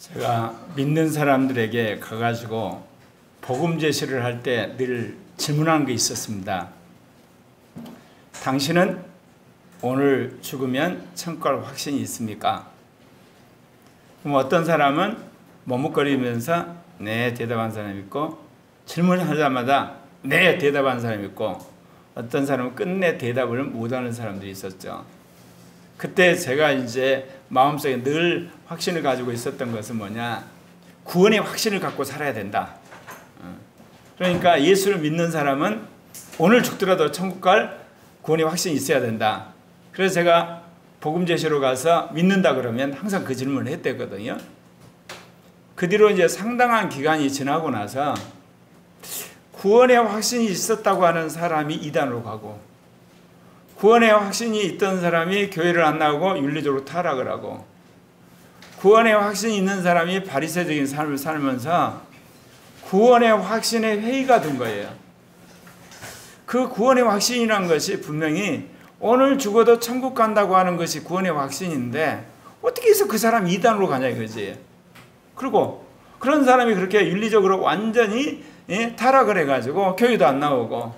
제가 믿는 사람들에게 가가지고 복음 제시를 할 때 늘 질문하는 게 있었습니다. 당신은 오늘 죽으면 천국 갈 확신이 있습니까? 그럼 어떤 사람은 머뭇거리면서 네 대답한 사람이 있고, 질문하자마자 네 대답한 사람이 있고, 어떤 사람은 끝내 대답을 못하는 사람들이 있었죠. 그때 제가 이제 마음속에 늘 확신을 가지고 있었던 것은 뭐냐, 구원의 확신을 갖고 살아야 된다. 그러니까 예수를 믿는 사람은 오늘 죽더라도 천국 갈 구원의 확신이 있어야 된다. 그래서 제가 복음 제시로 가서 믿는다 그러면 항상 그 질문을 했댔거든요. 그 뒤로 이제 상당한 기간이 지나고 나서 구원의 확신이 있었다고 하는 사람이 이단으로 가고, 구원의 확신이 있던 사람이 교회를 안 나오고 윤리적으로 타락을 하고, 구원의 확신이 있는 사람이 바리새적인 삶을 살면서 구원의 확신에 회의가 든 거예요. 그 구원의 확신이라는 것이 분명히 오늘 죽어도 천국 간다고 하는 것이 구원의 확신인데 어떻게 해서 그 사람이 이단으로 가냐 이거지. 그리고 그런 사람이 그렇게 윤리적으로 완전히 타락을 해가지고 교회도 안 나오고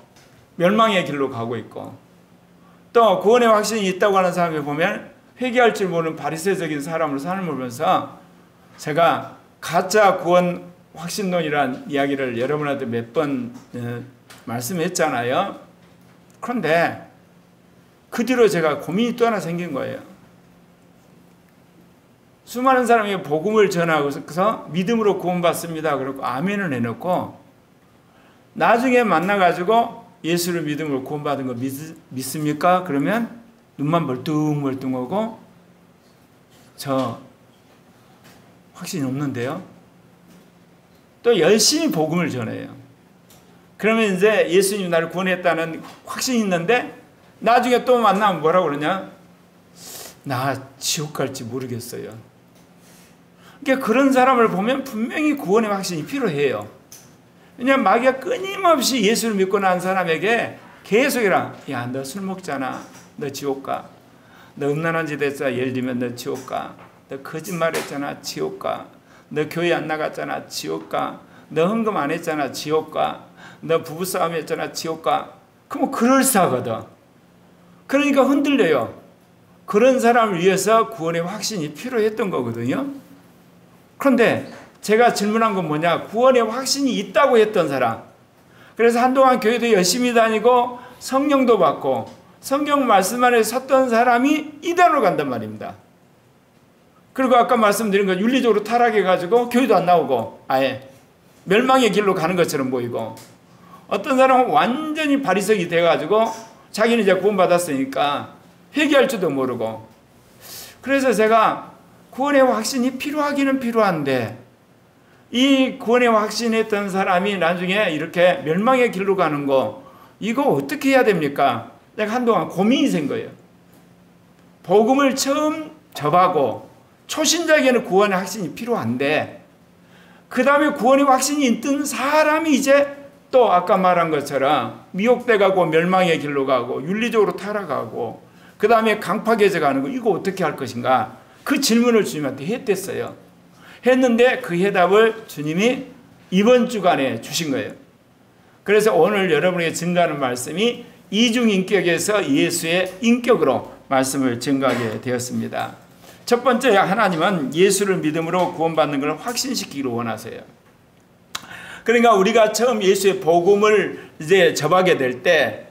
멸망의 길로 가고 있고, 또 구원의 확신이 있다고 하는 사람이 보면 회개할 줄 모르는 바리새적인 사람으로 삶을 보면서 제가 가짜 구원 확신론이란 이야기를 여러분한테 몇 번 말씀했잖아요. 그런데 그 뒤로 제가 고민이 또 하나 생긴 거예요. 수많은 사람이 복음을 전하고서 믿음으로 구원받습니다 그러고 아멘을 해놓고, 나중에 만나가지고 예수를 믿음으로 구원받은 거 믿습니까? 그러면 눈만 멀뚱멀뚱하고 저 확신이 없는데요. 또 열심히 복음을 전해요. 그러면 이제 예수님이 나를 구원했다는 확신이 있는데 나중에 또 만나면 뭐라고 그러냐? 나 지옥 갈지 모르겠어요. 그러니까 그런 사람을 보면 분명히 구원의 확신이 필요해요. 왜냐하면 마귀가 끊임없이 예수를 믿고 난 사람에게 계속이라, 야, 너 술 먹잖아, 너 지옥 가. 너 음란한 짓 했어, 예를 들면 너 지옥 가. 너 거짓말했잖아, 지옥 가. 너 교회 안 나갔잖아, 지옥 가. 너 헌금 안 했잖아, 지옥 가. 너 부부싸움 했잖아, 지옥 가. 그럼 그럴싸하거든. 그러니까 흔들려요. 그런 사람을 위해서 구원의 확신이 필요했던 거거든요. 그런데 제가 질문한 건 뭐냐, 구원의 확신이 있다고 했던 사람, 그래서 한동안 교회도 열심히 다니고 성령도 받고 성경 말씀 안에 섰던 사람이 이단으로 간단 말입니다. 그리고 아까 말씀드린 건 윤리적으로 타락해가지고 교회도 안 나오고 아예 멸망의 길로 가는 것처럼 보이고, 어떤 사람은 완전히 바리새인이 돼가지고 자기는 이제 구원받았으니까 회개할 줄도 모르고. 그래서 제가 구원의 확신이 필요하기는 필요한데 이 구원의 확신했던 사람이 나중에 이렇게 멸망의 길로 가는 거, 이거 어떻게 해야 됩니까? 내가 한동안 고민이 생 거예요. 복음을 처음 접하고 초신자에게는 구원의 확신이 필요한데, 그 다음에 구원의 확신이 있던 사람이 이제 또 아까 말한 것처럼 미혹돼 가고 멸망의 길로 가고 윤리적으로 타락하고 그 다음에 강팍해져 가는 거, 이거 어떻게 할 것인가, 그 질문을 주님한테 했댔어요. 했는데 그 해답을 주님이 이번 주간에 주신 거예요. 그래서 오늘 여러분에게 증거하는 말씀이 이중인격에서 예수의 인격으로 말씀을 증거하게 되었습니다. 첫 번째, 하나님은 예수를 믿음으로 구원받는 걸 확신시키기를 원하세요. 그러니까 우리가 처음 예수의 복음을 이제 접하게 될 때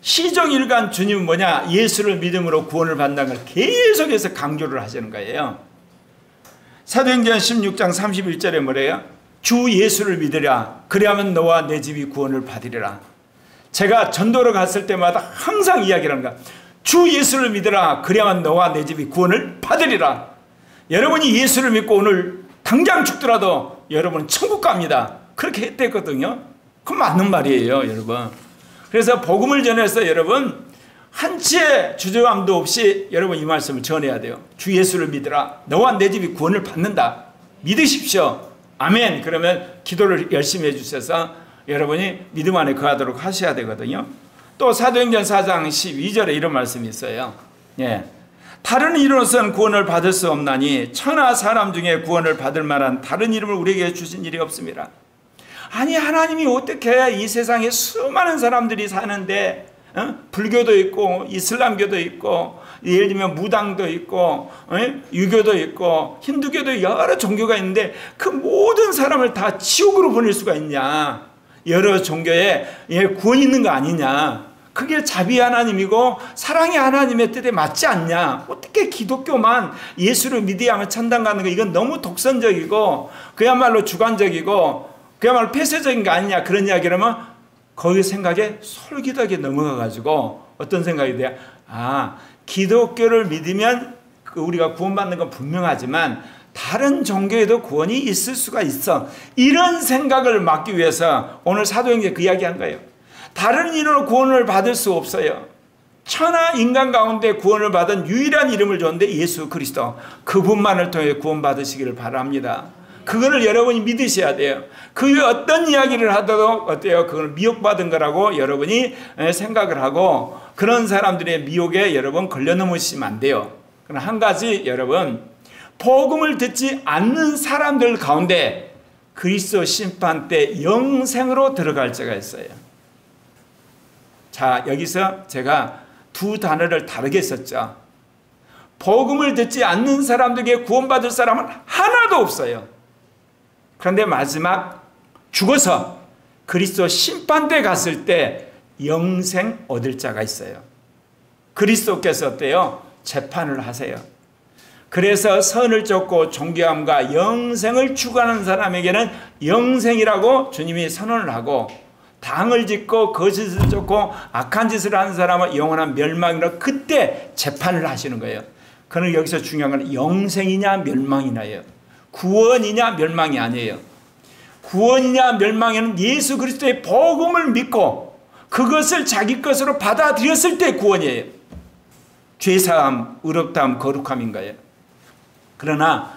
시종일관 주님은 뭐냐, 예수를 믿음으로 구원을 받는다는 걸 계속해서 강조를 하시는 거예요. 사도행전 16장 31절에 뭐래요? 주 예수를 믿으라, 그리하면 너와 내 집이 구원을 받으리라. 제가 전도를 갔을 때마다 항상 이야기를 하는 거야. 주 예수를 믿으라, 그리하면 너와 내 집이 구원을 받으리라. 여러분이 예수를 믿고 오늘 당장 죽더라도 여러분은 천국 갑니다. 그렇게 했댔거든요. 그건 맞는 말이에요, 여러분. 그래서 복음을 전해서 여러분 한치의 주저함도 없이 여러분 이 말씀을 전해야 돼요. 주 예수를 믿으라, 너와 내 집이 구원을 받는다. 믿으십시오. 아멘. 그러면 기도를 열심히 해주셔서 여러분이 믿음 안에 거하도록 하셔야 되거든요. 또 사도행전 4장 12절에 이런 말씀이 있어요. 예. 다른 이름으로서는 구원을 받을 수 없나니 천하 사람 중에 구원을 받을 만한 다른 이름을 우리에게 주신 일이 없습니다. 아니, 하나님이 어떻게 이 세상에 수많은 사람들이 사는데 불교도 있고 이슬람교도 있고 예를 들면 무당도 있고 유교도 있고 힌두교도 여러 종교가 있는데 그 모든 사람을 다 지옥으로 보낼 수가 있냐. 여러 종교에 구원이 있는 거 아니냐. 그게 자비 하나님이고 사랑의 하나님의 뜻에 맞지 않냐. 어떻게 기독교만 예수를 믿어야만 천당 가는 거, 이건 너무 독선적이고 그야말로 주관적이고 그야말로 폐쇄적인 거 아니냐. 그런 이야기를 하면 거기 생각에 솔깃하게 넘어가가지고 어떤 생각이 돼요? 기독교를 믿으면 우리가 구원받는 건 분명하지만 다른 종교에도 구원이 있을 수가 있어. 이런 생각을 막기 위해서 오늘 사도행전 그 이야기한 거예요. 다른 이름으로 구원을 받을 수 없어요. 천하 인간 가운데 구원을 받은 유일한 이름을 줬는데 예수 그리스도, 그분만을 통해 구원받으시기를 바랍니다. 그거를 여러분이 믿으셔야 돼요. 그 어떤 이야기를 하더라도 어때요? 그걸 미혹받은 거라고 여러분이 생각을 하고 그런 사람들의 미혹에 여러분 걸려 넘으시면 안 돼요. 그러나 한 가지, 여러분, 복음을 듣지 않는 사람들 가운데 그리스도 심판 때 영생으로 들어갈 자가 있어요. 자, 여기서 제가 두 단어를 다르게 썼죠. 복음을 듣지 않는 사람들에게 구원받을 사람은 하나도 없어요. 그런데 마지막 죽어서 그리스도 심판대에 갔을 때 영생 얻을 자가 있어요. 그리스도께서 어때요? 재판을 하세요. 그래서 선을 쫓고 존귀함과 영생을 추구하는 사람에게는 영생이라고 주님이 선언을 하고, 당을 짓고 거짓을 쫓고 악한 짓을 하는 사람은 영원한 멸망이라고 그때 재판을 하시는 거예요. 그러나 여기서 중요한 건 영생이냐 멸망이냐예요. 구원이냐 멸망이 아니에요. 구원이냐 멸망에는 예수 그리스도의 복음을 믿고 그것을 자기 것으로 받아들였을 때 구원이에요. 죄사함, 의롭다함, 거룩함인 거예요. 그러나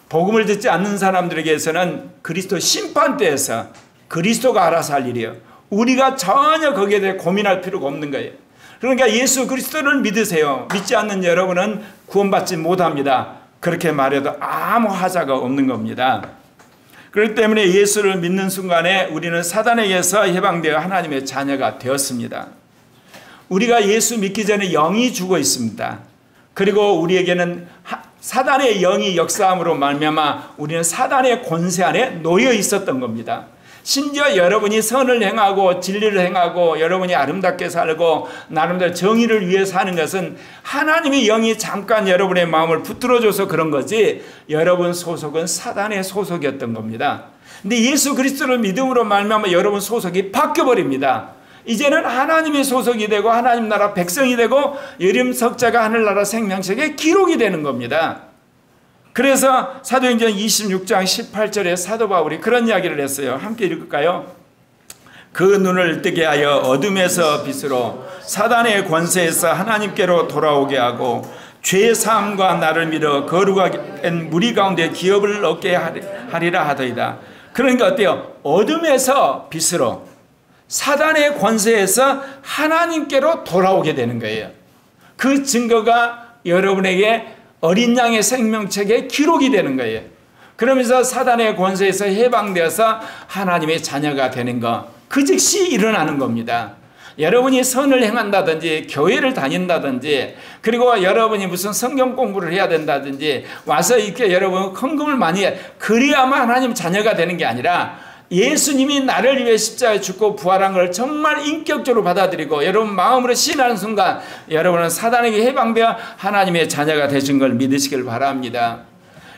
복음을 듣지 않는 사람들에게서는 그리스도 심판대에서 그리스도가 알아서 할 일이에요. 우리가 전혀 거기에 대해 고민할 필요가 없는 거예요. 그러니까 예수 그리스도를 믿으세요. 믿지 않는 여러분은 구원받지 못합니다. 그렇게 말해도 아무 하자가 없는 겁니다. 그렇기 때문에 예수를 믿는 순간에 우리는 사단에게서 해방되어 하나님의 자녀가 되었습니다. 우리가 예수 믿기 전에 영이 죽어 있습니다. 그리고 우리에게는 사단의 영이 역사함으로 말미암아 우리는 사단의 권세 안에 놓여 있었던 겁니다. 심지어 여러분이 선을 행하고 진리를 행하고 여러분이 아름답게 살고 나름대로 정의를 위해 사는 것은 하나님의 영이 잠깐 여러분의 마음을 붙들어줘서 그런 거지, 여러분 소속은 사단의 소속이었던 겁니다. 근데 예수 그리스도를 믿음으로 말미암아 여러분 소속이 바뀌어버립니다. 이제는 하나님의 소속이 되고 하나님 나라 백성이 되고 여름 석자가 하늘나라 생명책에 기록이 되는 겁니다. 그래서 사도행전 26장 18절에 사도 바울이 그런 이야기를 했어요. 함께 읽을까요? 그 눈을 뜨게 하여 어둠에서 빛으로 사단의 권세에서 하나님께로 돌아오게 하고 죄 사함과 나를 믿어 거룩한 무리 가운데 기업을 얻게 하리라 하더이다. 그러니까 어때요? 어둠에서 빛으로 사단의 권세에서 하나님께로 돌아오게 되는 거예요. 그 증거가 여러분에게 어린 양의 생명책에 기록이 되는 거예요. 그러면서 사단의 권세에서 해방되어서 하나님의 자녀가 되는 것, 그 즉시 일어나는 겁니다. 여러분이 선을 행한다든지 교회를 다닌다든지 그리고 여러분이 무슨 성경 공부를 해야 된다든지 와서 이렇게 여러분 헌금을 많이 해, 그래야만 하나님 자녀가 되는 게 아니라 예수님이 나를 위해 십자가에 죽고 부활한 걸 정말 인격적으로 받아들이고 여러분 마음으로 신하는 순간 여러분은 사단에게 해방되어 하나님의 자녀가 되신 걸 믿으시길 바랍니다.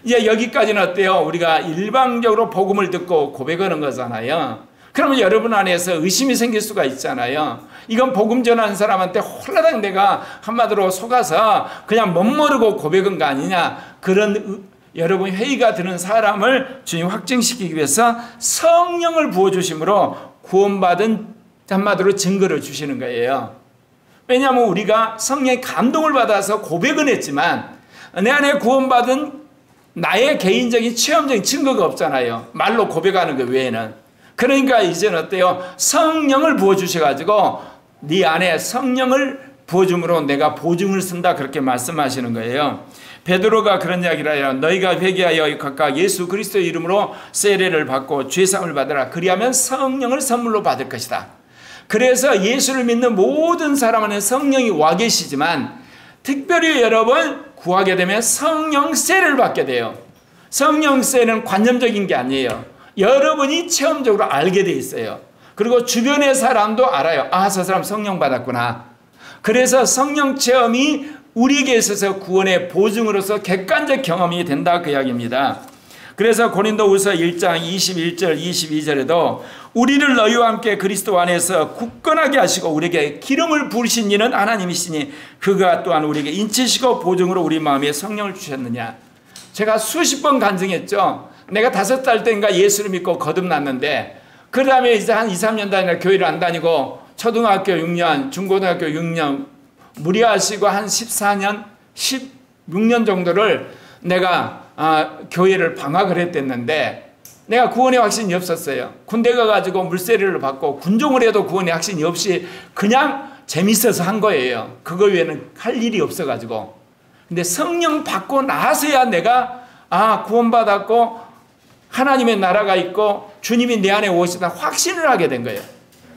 이제 여기까지는 어때요? 우리가 일방적으로 복음을 듣고 고백하는 거잖아요. 그러면 여러분 안에서 의심이 생길 수가 있잖아요. 이건 복음 전하는 사람한테 홀라당 내가 한마디로 속아서 그냥 멋모르고 고백한 거 아니냐, 그런 여러분 회의가 드는 사람을 주님 확증시키기 위해서 성령을 부어주심으로 구원받은 한마디로 증거를 주시는 거예요. 왜냐하면 우리가 성령의 감동을 받아서 고백은 했지만 내 안에 구원받은 나의 개인적인 체험적인 증거가 없잖아요. 말로 고백하는 것 외에는. 그러니까 이제는 어때요? 성령을 부어주셔가지고 네 안에 성령을 부어줌으로 내가 보증을 쓴다 그렇게 말씀하시는 거예요. 베드로가 그런 이야기를 해요. 너희가 회개하여 각각 예수 그리스도의 이름으로 세례를 받고 죄사함을 받으라. 그리하면 성령을 선물로 받을 것이다. 그래서 예수를 믿는 모든 사람은 성령이 와 계시지만 특별히 여러분 구하게 되면 성령 세례를 받게 돼요. 성령 세례는 관념적인 게 아니에요. 여러분이 체험적으로 알게 돼 있어요. 그리고 주변의 사람도 알아요. 아, 저 사람 성령 받았구나. 그래서 성령 체험이 우리에게 있어서 구원의 보증으로서 객관적 경험이 된다 그 이야기입니다. 그래서 고린도후서 1장 21절 22절에도 우리를 너희와 함께 그리스도 안에서 굳건하게 하시고 우리에게 기름을 부으신 이는 하나님이시니 그가 또한 우리에게 인치시고 보증으로 우리 마음에 성령을 주셨느냐. 제가 수십 번 간증했죠. 내가 5살 때인가 예수를 믿고 거듭났는데 그 다음에 이제 한 2, 3년 다니나 교회를 안 다니고 초등학교 6년, 중고등학교 6년 무리하시고 한 14년, 16년 정도를 내가 교회를 방학을 했댔는데 내가 구원의 확신이 없었어요. 군대 가가지고 물세례를 받고 군종을 해도 구원의 확신이 없이 그냥 재밌어서 한 거예요. 그거 외에는 할 일이 없어가지고. 근데 성령 받고 나서야 내가 구원받았고 하나님의 나라가 있고 주님이 내 안에 오시다 확신을 하게 된 거예요.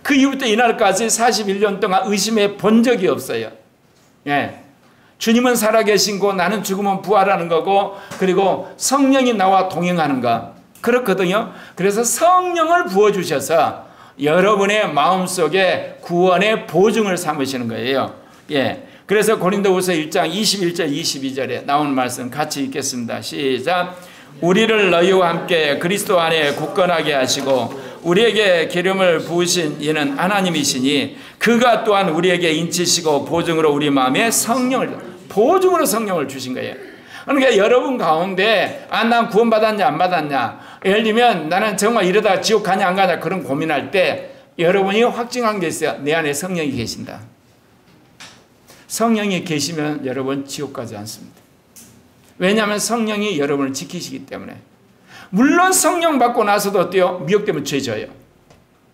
그 이후부터 이날까지 41년 동안 의심해 본 적이 없어요. 예. 주님은 살아계신 거, 나는 죽으면 부활하는 거고, 그리고 성령이 나와 동행하는 거. 그렇거든요. 그래서 성령을 부어주셔서 여러분의 마음속에 구원의 보증을 삼으시는 거예요. 예. 그래서 고린도후서 1장 21절 22절에 나오는 말씀 같이 읽겠습니다. 시작. 우리를 너희와 함께 그리스도 안에 굳건하게 하시고 우리에게 기름을 부으신 이는 하나님이시니 그가 또한 우리에게 인치시고 보증으로 우리 마음에 보증으로 성령을 주신 거예요. 그러니까 여러분 가운데 난 구원받았냐 안 받았냐, 예를 들면 나는 정말 이러다가 지옥 가냐 안 가냐 그런 고민할 때 여러분이 확증한 게 있어요. 내 안에 성령이 계신다. 성령이 계시면 여러분 지옥 가지 않습니다. 왜냐하면 성령이 여러분을 지키시기 때문에. 물론 성령 받고 나서도 어때요? 미혹되면 죄져요.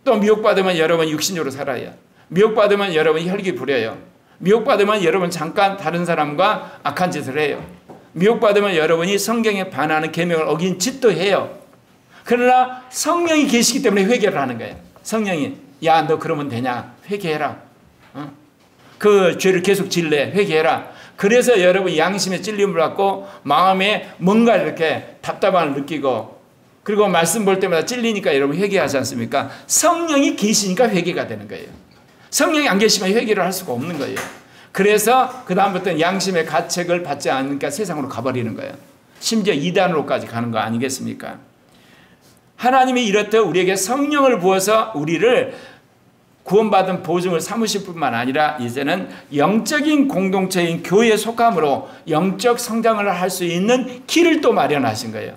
또 미혹받으면 여러분 육신적으로 살아요. 미혹받으면 여러분 혈기 부려요. 미혹받으면 여러분 잠깐 다른 사람과 악한 짓을 해요. 미혹받으면 여러분이 성경에 반하는 계명을 어긴 짓도 해요. 그러나 성령이 계시기 때문에 회개를 하는 거예요. 성령이 야, 너 그러면 되냐? 회개해라. 그 죄를 계속 질래. 회개해라. 그래서 여러분 양심에 찔림을 받고 마음에 뭔가 이렇게 답답함을 느끼고 그리고 말씀 볼 때마다 찔리니까 여러분 회개하지 않습니까? 성령이 계시니까 회개가 되는 거예요. 성령이 안 계시면 회개를 할 수가 없는 거예요. 그래서 그 다음부터는 양심의 가책을 받지 않으니까 세상으로 가버리는 거예요. 심지어 이단으로까지 가는 거 아니겠습니까? 하나님이 이렇듯 우리에게 성령을 부어서 우리를 구원받은 보증을 삼으실 뿐만 아니라 이제는 영적인 공동체인 교회에 속함으로 영적 성장을 할 수 있는 길을 또 마련하신 거예요.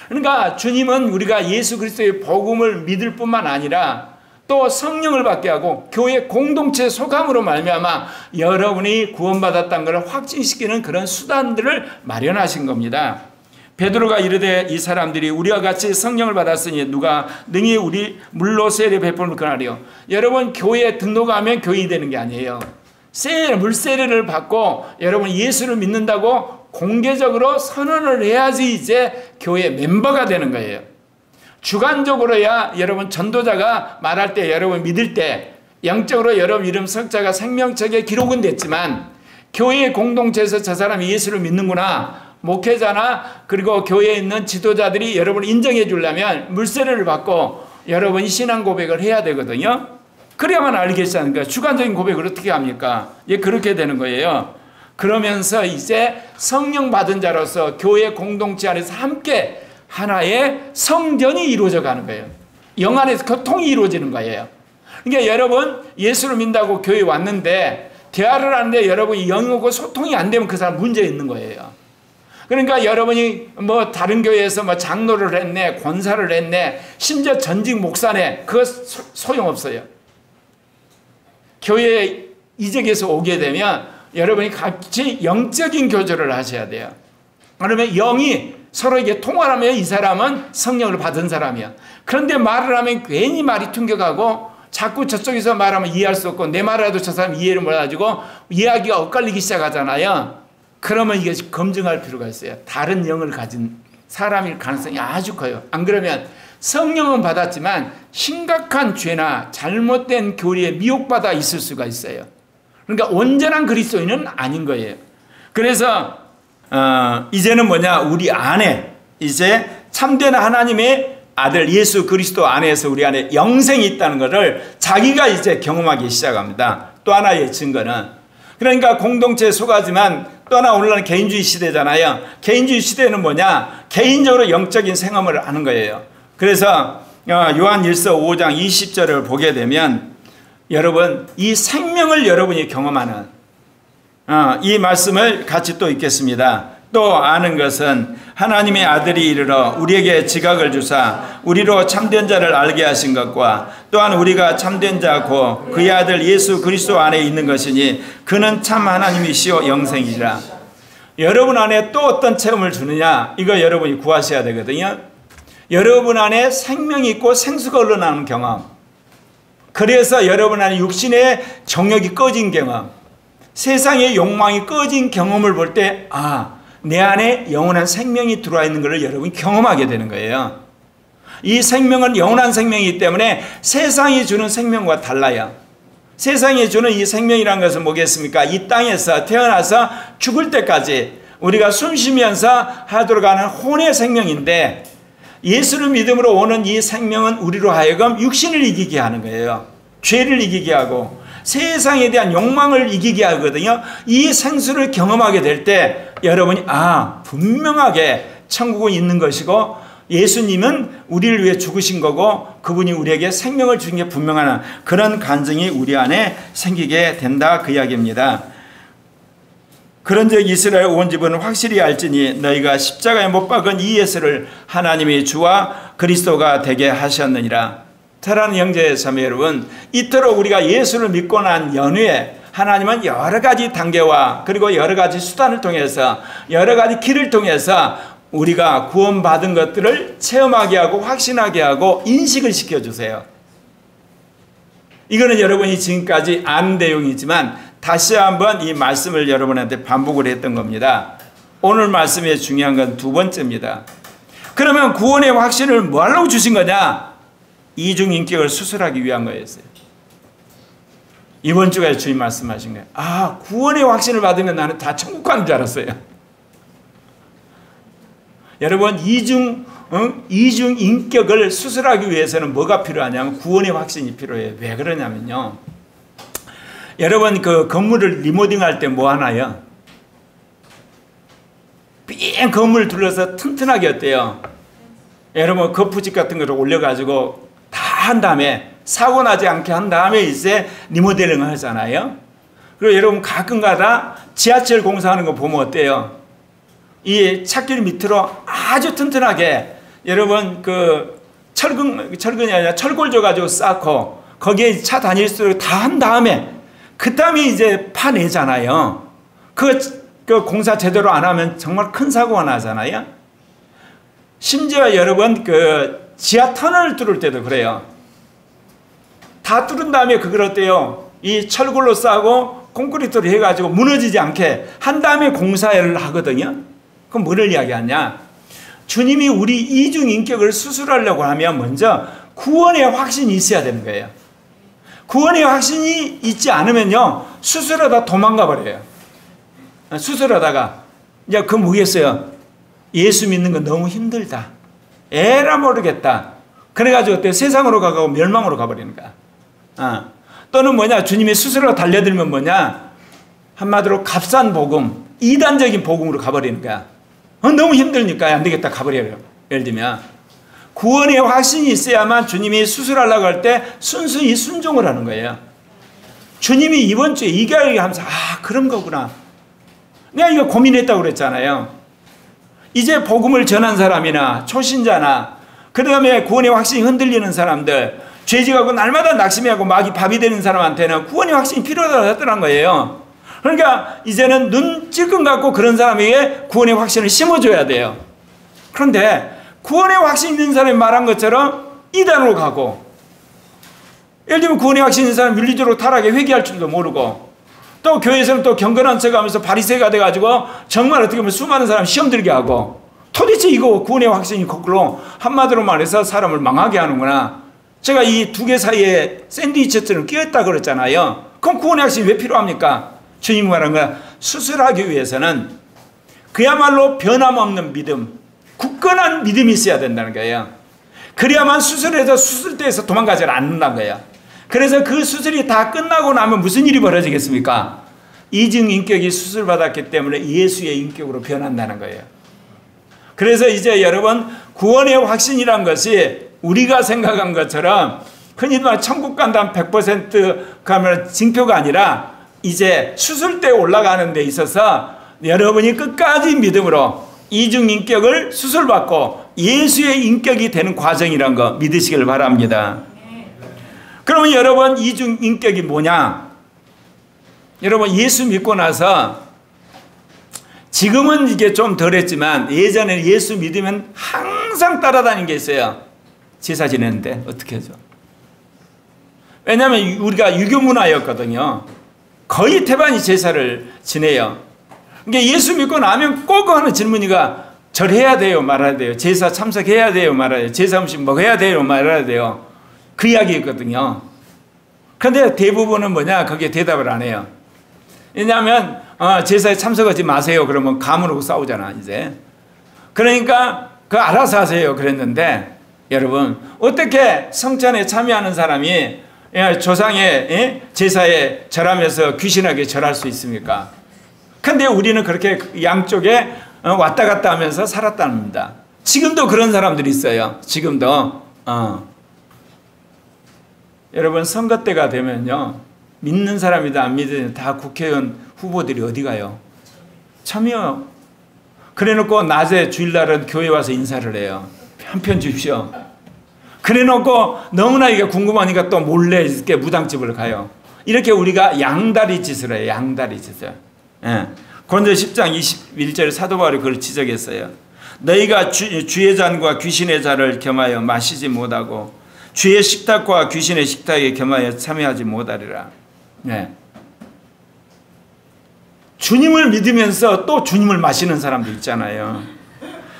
그러니까 주님은 우리가 예수 그리스도의 복음을 믿을 뿐만 아니라 또 성령을 받게 하고 교회 공동체에 속함으로 말미암아 여러분이 구원받았다는 것을 확증시키는 그런 수단들을 마련하신 겁니다. 베드로가 이르되 이 사람들이 우리와 같이 성령을 받았으니 누가 능히 우리 물로 세례 베풀을 그나리요. 여러분 교회에 등록하면 교인이 되는 게 아니에요. 물세례를 받고 여러분 예수를 믿는다고 공개적으로 선언을 해야지 이제 교회 멤버가 되는 거예요. 주관적으로야 여러분 전도자가 말할 때 여러분 믿을 때 영적으로 여러분 이름 석자가 생명책에 기록은 됐지만 교회 공동체에서 저 사람이 예수를 믿는구나, 목회자나 그리고 교회에 있는 지도자들이 여러분을 인정해 주려면 물세례를 받고 여러분이 신앙 고백을 해야 되거든요. 그래야만 알겠지 않습니까? 주관적인 고백을 어떻게 합니까? 예, 그렇게 되는 거예요. 그러면서 이제 성령 받은 자로서 교회 공동체 안에서 함께 하나의 성전이 이루어져 가는 거예요. 영 안에서 교통이 이루어지는 거예요. 그러니까 여러분 예수를 믿는다고 교회에 왔는데 대화를 하는데 여러분이 영이고 소통이 안 되면 그 사람 문제 있는 거예요. 그러니까 여러분이 뭐 다른 교회에서 뭐 장로를 했네, 권사를 했네, 심지어 전직 목사네, 그거 소용없어요. 교회에 이적에서 오게 되면 여러분이 같이 영적인 교제를 하셔야 돼요. 그러면 영이 서로에게 통화를 하면 이 사람은 성령을 받은 사람이야. 그런데 말을 하면 괜히 말이 퉁겨가고 자꾸 저쪽에서 말하면 이해할 수 없고 내 말이라도 저 사람 이해를 못해가지고 이야기가 엇갈리기 시작하잖아요. 그러면 이게 검증할 필요가 있어요. 다른 영을 가진 사람일 가능성이 아주 커요. 안 그러면 성령은 받았지만 심각한 죄나 잘못된 교리에 미혹받아 있을 수가 있어요. 그러니까 온전한 그리스도인은 아닌 거예요. 그래서 이제는 뭐냐, 우리 안에 이제 참된 하나님의 아들 예수 그리스도 안에서 우리 안에 영생이 있다는 것을 자기가 이제 경험하기 시작합니다. 또 하나의 증거는, 그러니까 공동체에 속하지만 또 하나 오늘날 개인주의 시대잖아요. 개인주의 시대는 뭐냐, 개인적으로 영적인 생험을 하는 거예요. 그래서 요한일서 5장 20절을 보게 되면 여러분, 이 생명을 여러분이 경험하는 이 말씀을 같이 또 읽겠습니다. 또 아는 것은 하나님의 아들이 이르러 우리에게 지각을 주사 우리로 참된 자를 알게 하신 것과 또한 우리가 참된 자고 그의 아들 예수 그리스도 안에 있는 것이니 그는 참 하나님이시오 영생이라. 여러분 안에 또 어떤 체험을 주느냐, 이거 여러분이 구하셔야 되거든요. 여러분 안에 생명이 있고 생수가 흘러나오는 경험, 그래서 여러분 안에 육신의 정욕이 꺼진 경험, 세상의 욕망이 꺼진 경험을 볼 때 내 안에 영원한 생명이 들어와 있는 것을 여러분이 경험하게 되는 거예요. 이 생명은 영원한 생명이기 때문에 세상이 주는 생명과 달라요. 세상이 주는 이 생명이라는 것은 뭐겠습니까? 이 땅에서 태어나서 죽을 때까지 우리가 숨 쉬면서 하도록 하는 혼의 생명인데, 예수를 믿음으로 오는 이 생명은 우리로 하여금 육신을 이기게 하는 거예요. 죄를 이기게 하고 세상에 대한 욕망을 이기게 하거든요. 이 생수를 경험하게 될 때 여러분이 분명하게 천국은 있는 것이고 예수님은 우리를 위해 죽으신 거고 그분이 우리에게 생명을 주신 게 분명한 그런 간증이 우리 안에 생기게 된다, 그 이야기입니다. 그런즉 이스라엘 온 집은 확실히 알지니 너희가 십자가에 못 박은 이 예수를 하나님이 주와 그리스도가 되게 하셨느니라. 사랑하는 형제 자매 여러분, 이토록 우리가 예수를 믿고 난 연후에 하나님은 여러 가지 단계와 그리고 여러 가지 수단을 통해서 여러 가지 길을 통해서 우리가 구원받은 것들을 체험하게 하고 확신하게 하고 인식을 시켜주세요. 이거는 여러분이 지금까지 아는 내용이지만 다시 한번 이 말씀을 여러분한테 반복을 했던 겁니다. 오늘 말씀의 중요한 건 두 번째입니다. 그러면 구원의 확신을 뭐 하려고 주신 거냐? 이중인격을 수술하기 위한 거였어요. 이번 주에 주님 말씀하신 거예요. 구원의 확신을 받으면 나는 다 천국 가는 줄 알았어요. 여러분, 이중인격을 수술하기 위해서는 뭐가 필요하냐면 구원의 확신이 필요해요. 왜 그러냐면요, 여러분 그 건물을 리모델링할 때 뭐 하나요? 삥 건물을 둘러서 튼튼하게 어때요? 여러분 거푸집 같은 거를 올려가지고 다 한 다음에 사고 나지 않게 한 다음에 이제 리모델링을 하잖아요. 그리고 여러분 가끔가다 지하철 공사하는 거 보면 어때요? 이 찻길 밑으로 아주 튼튼하게 여러분 그 철근이 아니라 철골 줘가지고 쌓고 거기에 차 다닐 수 있도록 다 한 다음에 그 다음에 이제 파내잖아요. 그 공사 제대로 안 하면 정말 큰 사고가 나잖아요. 심지어 여러분 그 지하 터널을 뚫을 때도 그래요. 다 뚫은 다음에 그걸 어때요? 이 철골로 싸고 콘크리트로 해가지고 무너지지 않게 한 다음에 공사를 하거든요. 그럼 뭐를 이야기하냐? 주님이 우리 이중인격을 수술하려고 하면 먼저 구원의 확신이 있어야 되는 거예요. 구원의 확신이 있지 않으면요, 수술하다 도망가 버려요. 수술하다가 이제 그 뭐겠어요? 예수 믿는 건 너무 힘들다, 에라 모르겠다, 그래가지고 어때? 세상으로 가고 멸망으로 가버리는 거야. 또는 뭐냐, 주님이 수술하러 달려들면 뭐냐, 한마디로 값싼 복음, 이단적인 복음으로 가버리는 거야. 너무 힘드니까 안 되겠다 가버려요. 예를 들면 구원의 확신이 있어야만 주님이 수술하려고 할 때 순순히 순종을 하는 거예요. 주님이 이번 주에 이야기 하면서 그런 거구나, 내가 이거 고민했다고 그랬잖아요. 이제 복음을 전한 사람이나 초신자나 그 다음에 구원의 확신이 흔들리는 사람들, 죄지하고 날마다 낙심하고 마귀 밥이 되는 사람한테는 구원의 확신이 필요하다는 거예요. 그러니까 이제는 눈 찔끔 갖고 그런 사람에게 구원의 확신을 심어줘야 돼요. 그런데 구원의 확신 있는 사람이 말한 것처럼 이단으로 가고 예를 들면 구원의 확신이 있는 사람 윤리적으로 타락해 회개할 줄도 모르고, 또 교회에서는 또 경건한 척하면서 바리새가 돼가지고 정말 어떻게 보면 수많은 사람 시험 들게 하고, 도대체 이거 구원의 확신이 거꾸로 한마디로 말해서 사람을 망하게 하는구나. 제가 이 두 개 사이에 샌드위치처럼 끼었다 그랬잖아요. 그럼 구원의 확신이 왜 필요합니까? 주님이 말한 거야. 수술하기 위해서는 그야말로 변함없는 믿음, 굳건한 믿음이 있어야 된다는 거예요. 그래야만 수술해서 수술대에서 도망가지 않는다는 거예요. 그래서 그 수술이 다 끝나고 나면 무슨 일이 벌어지겠습니까? 이중 인격이 수술받았기 때문에 예수의 인격으로 변한다는 거예요. 그래서 이제 여러분, 구원의 확신이란 것이 우리가 생각한 것처럼 흔히 말 천국 간다면 100% 가면 징표가 아니라 이제 수술대에 올라가는 데 있어서 여러분이 끝까지 믿음으로 이중 인격을 수술받고 예수의 인격이 되는 과정이란 거 믿으시길 바랍니다. 그러면 여러분, 이중 인격이 뭐냐? 여러분, 예수 믿고 나서 지금은 이게 좀 덜했지만 예전에 예수 믿으면 항상 따라다니는 게 있어요. 제사 지내는데 어떻게 하죠? 왜냐하면 우리가 유교 문화였거든요. 거의 태반이 제사를 지내요. 그러니까 예수 믿고 나면 꼭 하는 질문이가 절해야 돼요, 말아야 돼요? 제사 참석해야 돼요, 말아야 돼요? 제사 음식 먹어야 돼요, 말아야 돼요? 그 이야기였거든요. 그런데 대부분은 뭐냐? 거기에 대답을 안 해요. 왜냐하면 제사에 참석하지 마세요. 그러면 가문하고 싸우잖아, 이제. 그러니까 그거 알아서 하세요 그랬는데, 여러분, 어떻게 성찬에 참여하는 사람이 조상의 제사에 절하면서 귀신에게 절할 수 있습니까? 근데 우리는 그렇게 양쪽에 왔다 갔다 하면서 살았답니다. 지금도 그런 사람들이 있어요. 지금도. 여러분, 선거 때가 되면요, 믿는 사람이든 안 믿는 다 국회의원 후보들이 어디 가요? 참여. 그래놓고 낮에 주일날은 교회 와서 인사를 해요. 한 편 주십시오. 그래놓고 너무나 이게 궁금하니까 또 몰래 이렇게 무당집을 가요. 이렇게 우리가 양다리 짓을 해요. 양다리 짓을. 예. 고린도 10장 21절에 사도 바울이 그걸 지적했어요. 너희가 주의 잔과 귀신의 잔을 겸하여 마시지 못하고 주의 식탁과 귀신의 식탁에 겸하여 참여하지 못하리라. 예. 주님을 믿으면서 또 주님을 마시는 사람도 있잖아요.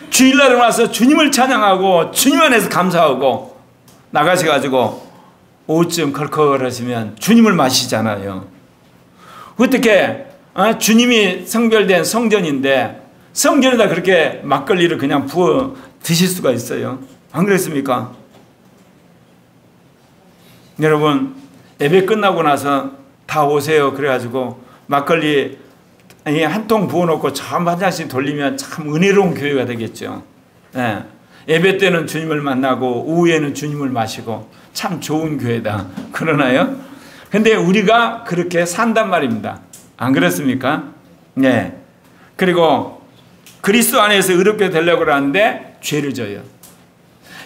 주일날에 와서 주님을 찬양하고 주님 안에서 감사하고 나가셔가지고 오후쯤 컬컬하시면 주님을 마시잖아요. 어떻게 주님이 성별된 성전인데 성전에다 그렇게 막걸리를 그냥 부어 드실 수가 있어요? 안 그랬습니까? 여러분, 예배 끝나고 나서 다 오세요 그래가지고 막걸리 한 통 부어놓고 참 한 잔씩 돌리면 참 은혜로운 교회가 되겠죠. 예. 예배 때는 주님을 만나고 오후에는 주님을 마시고 참 좋은 교회다. 그러나요? 근데 우리가 그렇게 산단 말입니다. 안 그렇습니까? 네. 그리고 그리스도 안에서 의롭게 되려고 하는데 죄를 져요.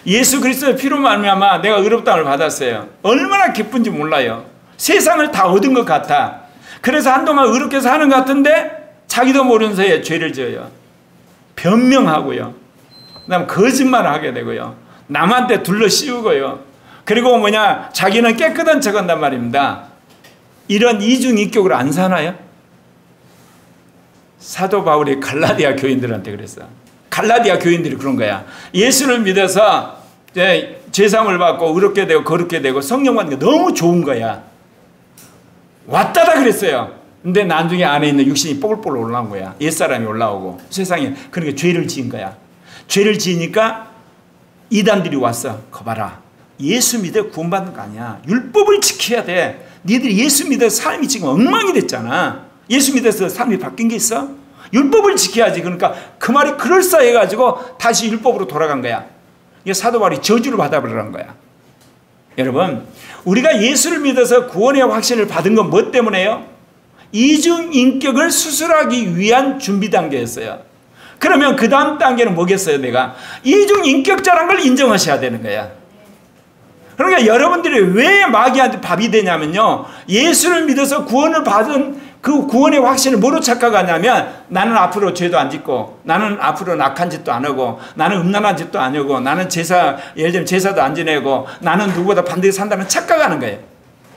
예수 그리스도의 피로 말미암아 내가 의롭다함을 받았어요. 얼마나 기쁜지 몰라요. 세상을 다 얻은 것 같아. 그래서 한동안 의롭게 사는 것 같은데 자기도 모르는 사이에 죄를 지어요. 변명하고요. 그다음 거짓말을 하게 되고요. 남한테 둘러 씌우고요. 그리고 뭐냐, 자기는 깨끗한 척한단 말입니다. 이런 이중인격으로 안 사나요? 사도 바울이 갈라디아 교인들한테 그랬어. 갈라디아 교인들이 그런 거야. 예수를 믿어서 죄사함을 받고 의롭게 되고 거룩게 되고 성령 받는 게 너무 좋은 거야. 왔다다 그랬어요. 근데 나중에 안에 있는 육신이 뽀글뽀글 올라온 거야. 옛사람이 올라오고 세상에. 그러니까 죄를 지은 거야. 죄를 지으니까 이단들이 왔어. 거봐라, 예수 믿어 구원받는 거 아니야. 율법을 지켜야 돼. 니들이 예수 믿어 삶이 지금 엉망이 됐잖아. 예수 믿어서 삶이 바뀐 게 있어? 율법을 지켜야지. 그러니까 그 말이 그럴싸해가지고 다시 율법으로 돌아간 거야. 이게 사도 바울이 저주를 받아버리는 거야. 여러분, 우리가 예수를 믿어서 구원의 확신을 받은 건 뭐 때문에요? 이중 인격을 수술하기 위한 준비 단계였어요. 그러면 그 다음 단계는 뭐겠어요? 내가 이중 인격자라는 걸 인정하셔야 되는 거야. 그러니까 여러분들이 왜 마귀한테 밥이 되냐면요, 예수를 믿어서 구원을 받은 그 구원의 확신을 뭐로 착각하냐면 나는 앞으로 죄도 안 짓고 나는 앞으로 악한 짓도 안 하고 나는 음란한 짓도 안 하고 나는 예를 들면 제사도 안 지내고 나는 누구보다 반드시 산다는 착각하는 거예요.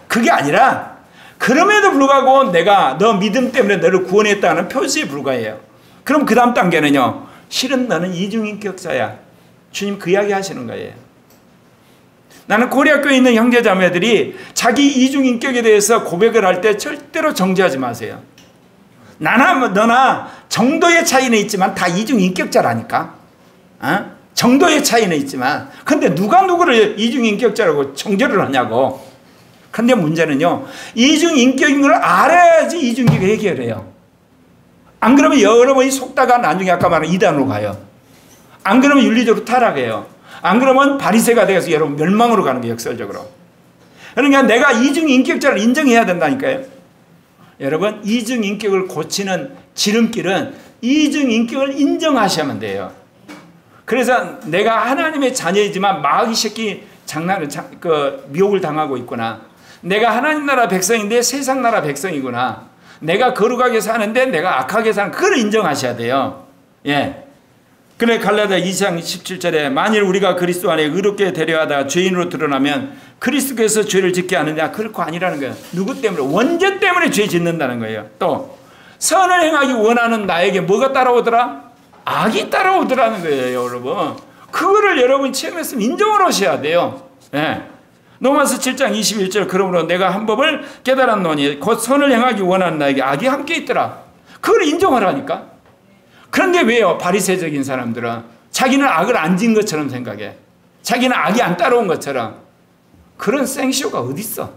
그게 아니라 그럼에도 불구하고 내가 너 믿음 때문에 너를 구원했다는 표시에 불과해요. 그럼 그 다음 단계는요. 실은 너는 이중인격자야. 주님 그 이야기 하시는 거예요. 나는 고려학교에 있는 형제자매들이 자기 이중인격에 대해서 고백을 할 때 절대로 정죄하지 마세요. 나나 너나 정도의 차이는 있지만 다 이중인격자라니까. 정도의 차이는 있지만 근데 누가 누구를 이중인격자라고 정죄를 하냐고. 근데 문제는요. 이중인격인 걸 알아야지 이중인격 해결해요. 안 그러면 여러분이 속다가 나중에 아까 말한 이단으로 가요. 안 그러면 윤리적으로 타락해요. 안 그러면 바리새가 되어서 여러분 멸망으로 가는 게 역설적으로. 그러니까 내가 이중인격자를 인정해야 된다니까요. 여러분 이중인격을 고치는 지름길은 이중인격을 인정하셔야만 돼요. 그래서 내가 하나님의 자녀이지만 마귀 새끼 미혹을 당하고 있구나. 내가 하나님 나라 백성인데 세상 나라 백성이구나. 내가 거룩하게 사는데 내가 악하게 사는 그걸 인정하셔야 돼요. 예. 그래 갈라디아 2장 17절에 만일 우리가 그리스도 안에 의롭게 되려하다가 죄인으로 드러나면 그리스도께서 죄를 짓게 하느냐? 결코 아니라는 거예요. 누구 때문에? 원죄 때문에 죄 짓는다는 거예요. 또 선을 행하기 원하는 나에게 뭐가 따라오더라? 악이 따라오더라는 거예요. 여러분 그거를 여러분이 체험했으면 인정을 하셔야 돼요. 예. 로마서 7장 21절 그러므로 내가 한 법을 깨달았노니 곧 선을 행하기 원하는 나에게 악이 함께 있더라. 그걸 인정하라니까. 그런데 왜요? 바리새적인 사람들은 자기는 악을 안 진 것처럼 생각해. 자기는 악이 안 따라온 것처럼. 그런 생쇼가 어디 있어?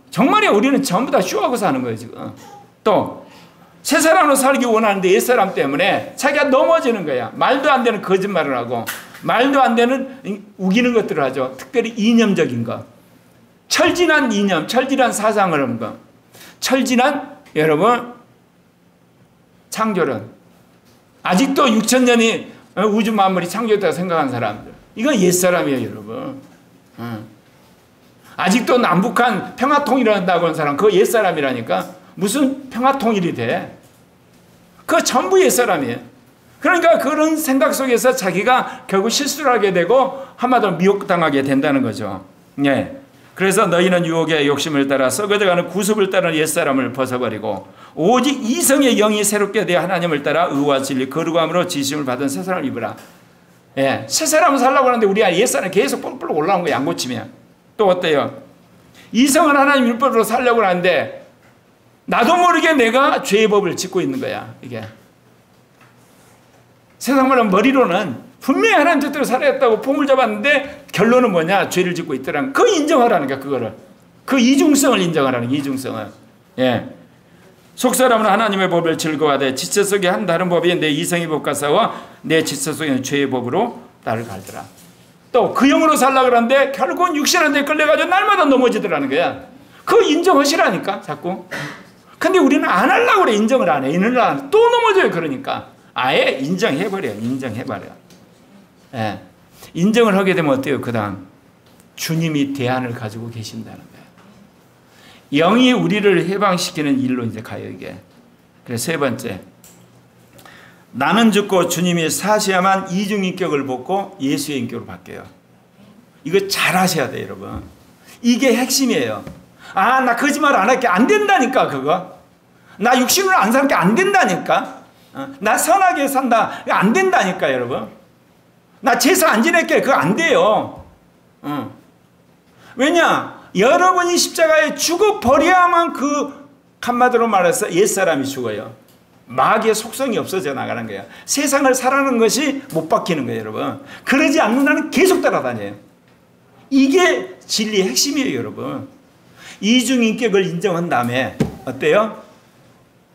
정말이야. 우리는 전부 다 쇼하고 사는 거예요 지금. 또 새 사람으로 살기 원하는데 옛 사람 때문에 자기가 넘어지는 거야. 말도 안 되는 거짓말을 하고 말도 안 되는 우기는 것들을 하죠. 특별히 이념적인 거. 철진한 이념, 철진한 사상을 하는 거. 철진한 여러분 창조론. 아직도 6,000년이 우주 만물이 창조됐다고 생각하는 사람들. 이건 옛사람이에요 여러분. 아직도 남북한 평화통일한다고 하는 사람 그거 옛사람이라니까. 무슨 평화통일이 돼. 그거 전부 옛사람이에요. 그러니까 그런 생각 속에서 자기가 결국 실수를 하게 되고 한마디로 미혹당하게 된다는 거죠. 예. 그래서 너희는 유혹의 욕심을 따라 썩어져가는 구습을 따르는 옛사람을 벗어버리고 오직 이성의 영이 새롭게 되어 하나님을 따라 의와 진리 거룩함으로 지심을 받은 새 사람을 입으라. 예. 새 사람을 살라고 하는데 우리 옛사람이 계속 뿔뿔 올라온 거예요. 안 고치면. 또 어때요? 이성은 하나님 율법으로 살려고 하는데 나도 모르게 내가 죄의 법을 짓고 있는 거야. 이게 세상 말하면 머리로는 분명히 하나님 뜻대로 살아야 했다고 폼을 잡았는데 결론은 뭐냐? 죄를 짓고 있더라는 거. 그거 인정하라는 거야. 그거를. 그 이중성을 인정하라는 거야. 이중성을. 예. 속사람은 하나님의 법을 즐거워하되 지체 속에 한 다른 법이 내 이성의 법과 싸워 내 지체 속에는 죄의 법으로 나를 갈더라. 또 그 영으로 살려고 그러는데 결국은 육신한테 끌려가지고 날마다 넘어지더라는 거야. 그거 인정하시라니까 자꾸. 근데 우리는 안 하려고 그래. 인정을 안 해. 또 넘어져요. 그러니까 아예 인정해버려. 인정해버려. 예. 인정을 하게 되면 어때요? 그 다음 주님이 대안을 가지고 계신다는 거예요. 영이 우리를 해방시키는 일로 이제 가요 이게. 그래서 세 번째 나는 죽고 주님이 사셔야만 이중인격을 벗고 예수의 인격으로 바뀌어요. 이거 잘 하셔야 돼요 여러분. 이게 핵심이에요. 아, 나 거짓말 안 할게. 안 된다니까 그거. 나 육신으로 안 살게 안 된다니까. 나 선하게 산다. 안 된다니까 여러분. 나 제사 안 지낼게. 그거 안 돼요. 왜냐? 여러분이 십자가에 죽어버려야만 그 한마디로 말해서 옛사람이 죽어요. 마귀의 속성이 없어져 나가는 거예요. 세상을 살아가는 것이 못 바뀌는 거예요 여러분. 그러지 않는 나는 계속 따라다녀요. 이게 진리의 핵심이에요 여러분. 이중인격을 인정한 다음에 어때요?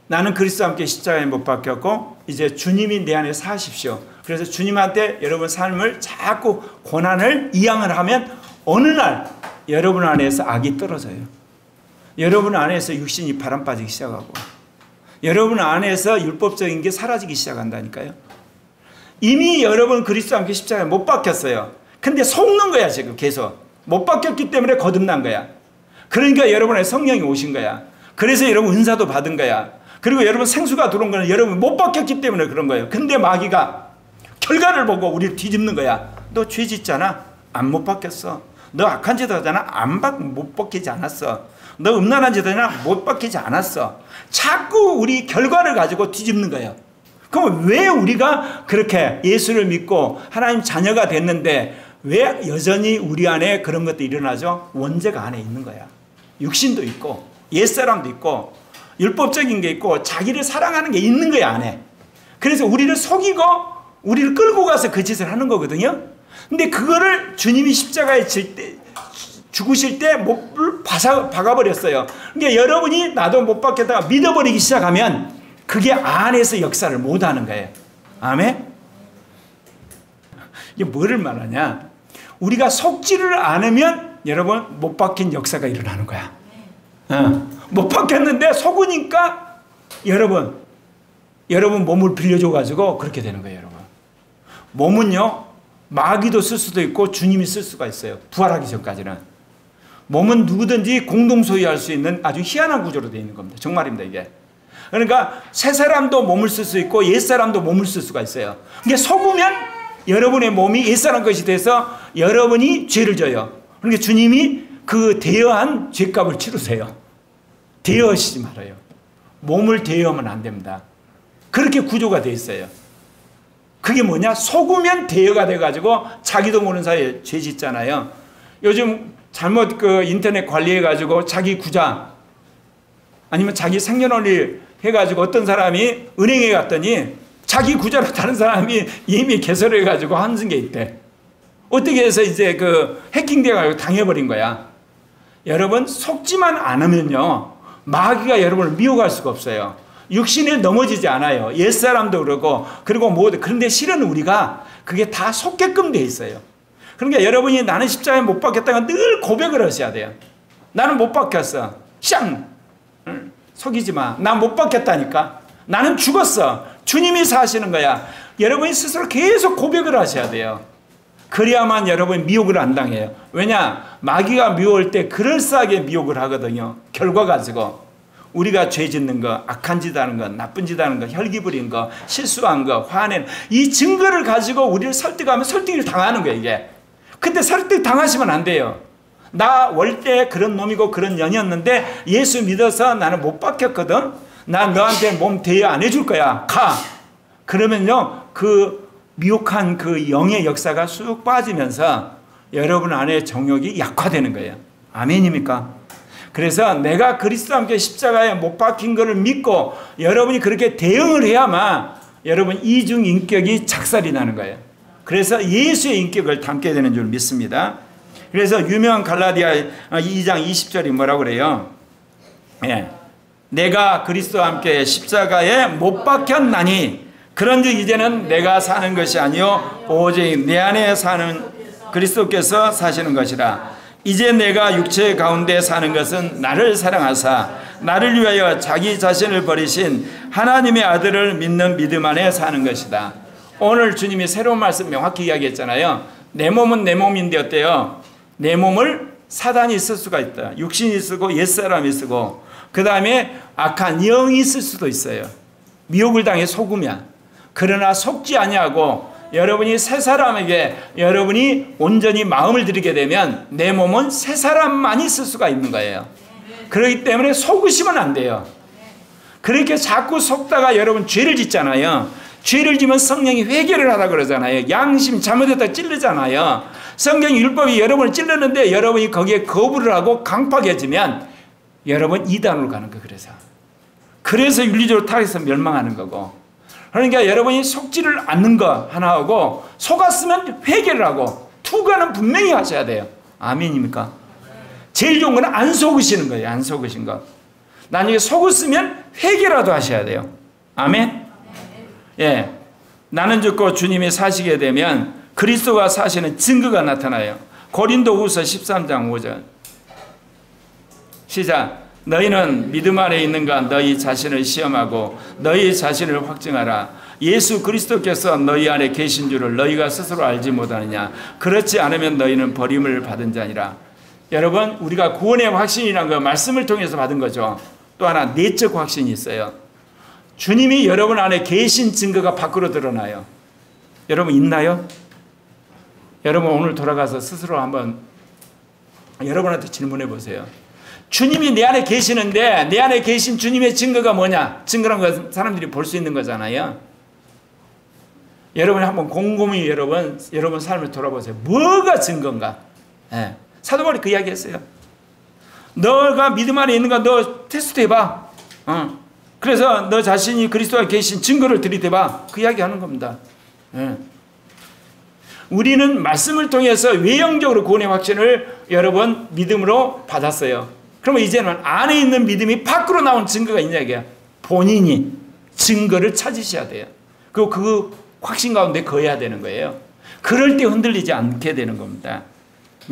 나는 그리스도와 함께 십자가에 못 박혔고 이제 주님이 내 안에 사십시오. 그래서 주님한테 여러분 삶을 자꾸 고난을 이양을 하면 어느 날 여러분 안에서 악이 떨어져요. 여러분 안에서 육신이 바람 빠지기 시작하고 여러분 안에서 율법적인 게 사라지기 시작한다니까요. 이미 여러분 그리스도와 함께 십자가에 못 박혔어요. 근데 속는 거야 지금 계속. 못 박혔기 때문에 거듭난 거야. 그러니까 여러분의 성령이 오신 거야. 그래서 여러분 은사도 받은 거야. 그리고 여러분 생수가 들어온 거는 여러분 못 바뀌었기 때문에 그런 거예요. 근데 마귀가 결과를 보고 우리를 뒤집는 거야. 너 죄 짓잖아. 안 못 바뀌었어. 너 악한 짓 하잖아. 못 바뀌지 않았어. 너 음란한 짓 하잖아. 못 바뀌지 않았어. 자꾸 우리 결과를 가지고 뒤집는 거예요. 그럼 왜 우리가 그렇게 예수를 믿고 하나님 자녀가 됐는데 왜 여전히 우리 안에 그런 것도 일어나죠? 원죄가 안에 있는 거야. 육신도 있고 옛사람도 있고 율법적인 게 있고 자기를 사랑하는 게 있는 거야 안에. 그래서 우리를 속이고 우리를 끌고 가서 그 짓을 하는 거거든요. 근데 그거를 주님이 십자가에 죽으실 때 목을 박아버렸어요. 그러니까 여러분이 나도 못 박겠다가 믿어버리기 시작하면 그게 안에서 역사를 못하는 거예요. 아멘? 이게 뭐를 말하냐? 우리가 속지를 않으면 여러분 못 박힌 역사가 일어나는 거야. 못 박혔는데 속으니까 여러분 몸을 빌려줘가지고 그렇게 되는 거예요. 여러분 몸은요 마귀도 쓸 수도 있고 주님이 쓸 수가 있어요. 부활하기 전까지는. 몸은 누구든지 공동 소유할 수 있는 아주 희한한 구조로 되어 있는 겁니다. 정말입니다 이게. 그러니까 새 사람도 몸을 쓸 수 있고 옛 사람도 몸을 쓸 수가 있어요. 그러니까 속으면 여러분의 몸이 옛 사람 것이 돼서 여러분이 죄를 져요. 그러니까 주님이 그 대여한 죄값을 치르세요. 대여하시지 말아요. 몸을 대여하면 안 됩니다. 그렇게 구조가 되어 있어요. 그게 뭐냐? 속으면 대여가 돼가지고 자기도 모르는 사이에 죄 짓잖아요. 요즘 잘못 그 인터넷 관리해가지고 자기 구자 아니면 자기 생년월일 해가지고 어떤 사람이 은행에 갔더니 자기 구자로 다른 사람이 이미 개설해가지고 하는 게 있대. 어떻게 해서 이제 그 해킹돼가지고 당해버린 거야. 여러분 속지만 않으면요 마귀가 여러분을 미혹할 수가 없어요. 육신에 넘어지지 않아요. 옛사람도 그러고 그리고 그런데 실은 우리가 그게 다 속게끔 돼 있어요. 그러니까 여러분이 나는 십자가에 못 박혔다가 늘 고백을 하셔야 돼요. 나는 못 박혔어. 샹! 속이지 마. 나 못 박혔다니까. 나는 죽었어. 주님이 사시는 거야. 여러분이 스스로 계속 고백을 하셔야 돼요. 그래야만 여러분이 미혹을 안 당해요. 왜냐? 마귀가 미워할 때 그럴싸하게 미혹을 하거든요. 결과 가지고. 우리가 죄 짓는 거, 악한 짓 하는 거, 나쁜 짓 하는 거, 혈기 부린 거, 실수한 거, 화낸 이 증거를 가지고 우리를 설득하면 설득을 당하는 거예요, 이게. 근데 설득 당하시면 안 돼요. 나 원래 그런 놈이고 그런 년이었는데 예수 믿어서 나는 못 박혔거든. 나 너한테 몸 대여 안 해줄 거야. 가. 그러면요, 그 미혹한 그 영의 역사가 쑥 빠지면서 여러분 안에 정욕이 약화되는 거예요. 아멘입니까? 그래서 내가 그리스도와 함께 십자가에 못 박힌 것을 믿고 여러분이 그렇게 대응을 해야만 여러분 이중 인격이 작살이 나는 거예요. 그래서 예수의 인격을 담게 되는 줄 믿습니다. 그래서 유명한 갈라디아 2장 20절이 뭐라고 그래요? 예. 내가 그리스도와 함께 십자가에 못 박혔나니 그런즉 이제는 내가 사는 것이 아니요 오직 내 안에 사는 그리스도께서 사시는 것이라. 이제 내가 육체 가운데 사는 것은 나를 사랑하사 나를 위하여 자기 자신을 버리신 하나님의 아들을 믿는 믿음 안에 사는 것이다. 오늘 주님이 새로운 말씀 명확히 이야기했잖아요. 내 몸은 내 몸인데 어때요? 내 몸을 사단이 쓸 수가 있다. 육신이 쓰고 옛사람이 쓰고 그 다음에 악한 영이 쓸 수도 있어요. 미혹을 당해 속으면. 그러나 속지 아니하고 여러분이 새 사람에게 여러분이 온전히 마음을 들이게 되면 내 몸은 새 사람만이 쓸 수가 있는 거예요. 그렇기 때문에 속으시면 안 돼요. 그렇게 자꾸 속다가 여러분 죄를 짓잖아요. 죄를 지면 성령이 회개를 하라 그러잖아요. 양심 잘못했다 찔르잖아요. 성경 율법이 여러분을 찔르는데 여러분이 거기에 거부를 하고 강팍해지면 여러분 이단으로 가는 거예요. 그래서 윤리적으로 타락해서 멸망하는 거고. 그러니까 여러분이 속지를 않는 거 하나 하고 속았으면 회개를 하고 투과는 분명히 하셔야 돼요. 아멘입니까? 제일 좋은 건 안 속으시는 거예요. 안 속으신 거. 나중에 속았으면 회개라도 하셔야 돼요. 아멘? 예. 나는 죽고 주님이 사시게 되면 그리스도가 사시는 증거가 나타나요. 고린도후서 13장 5절 시작. 너희는 믿음 안에 있는가 너희 자신을 시험하고 너희 자신을 확증하라. 예수 그리스도께서 너희 안에 계신 줄을 너희가 스스로 알지 못하느냐. 그렇지 않으면 너희는 버림을 받은 자니라. 여러분 우리가 구원의 확신이라는 거 말씀을 통해서 받은 거죠. 또 하나 내적 확신이 있어요. 주님이 여러분 안에 계신 증거가 밖으로 드러나요. 여러분 있나요? 여러분 오늘 돌아가서 스스로 한번 여러분한테 질문해 보세요. 주님이 내 안에 계시는데 내 안에 계신 주님의 증거가 뭐냐? 증거란 건 사람들이 볼 수 있는 거잖아요. 여러분이 한번 곰곰이 여러분 삶을 돌아보세요. 뭐가 증거인가? 네. 사도 바울이 그 이야기 했어요. 너가 믿음 안에 있는가 너 테스트 해봐. 그래서 너 자신이 그리스도가 계신 증거를 들이대봐. 그 이야기 하는 겁니다. 네. 우리는 말씀을 통해서 외형적으로 구원의 확신을 여러분 믿음으로 받았어요. 그러면 이제는 안에 있는 믿음이 밖으로 나온 증거가 있냐 이게요. 본인이 증거를 찾으셔야 돼요. 그리고 그 확신 가운데 거해야 되는 거예요. 그럴 때 흔들리지 않게 되는 겁니다.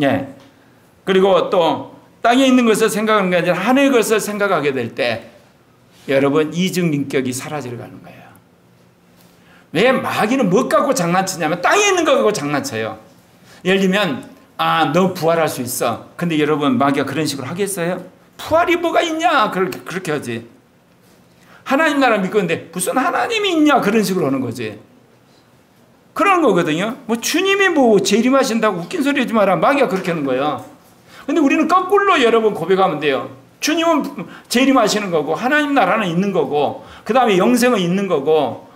예. 그리고 또 땅에 있는 것을 생각하는 게 아니라 하늘의 것을 생각하게 될 때 여러분 이중 인격이 사라지러 가는 거예요. 왜 마귀는 뭐 갖고 장난치냐면 땅에 있는 거 갖고 장난쳐요. 예를 들면 너 부활할 수 있어. 근데 여러분 마귀가 그런 식으로 하겠어요? 부활이 뭐가 있냐? 그렇게 하지. 하나님 나라 믿고 있는데 무슨 하나님이 있냐? 그런 식으로 하는 거지. 그런 거거든요. 뭐 주님이 뭐 재림하신다고 웃긴 소리 하지 마라. 마귀가 그렇게 하는 거예요. 근데 우리는 거꾸로 여러분 고백하면 돼요. 주님은 재림하시는 거고 하나님 나라는 있는 거고 그 다음에 영생은 있는 거고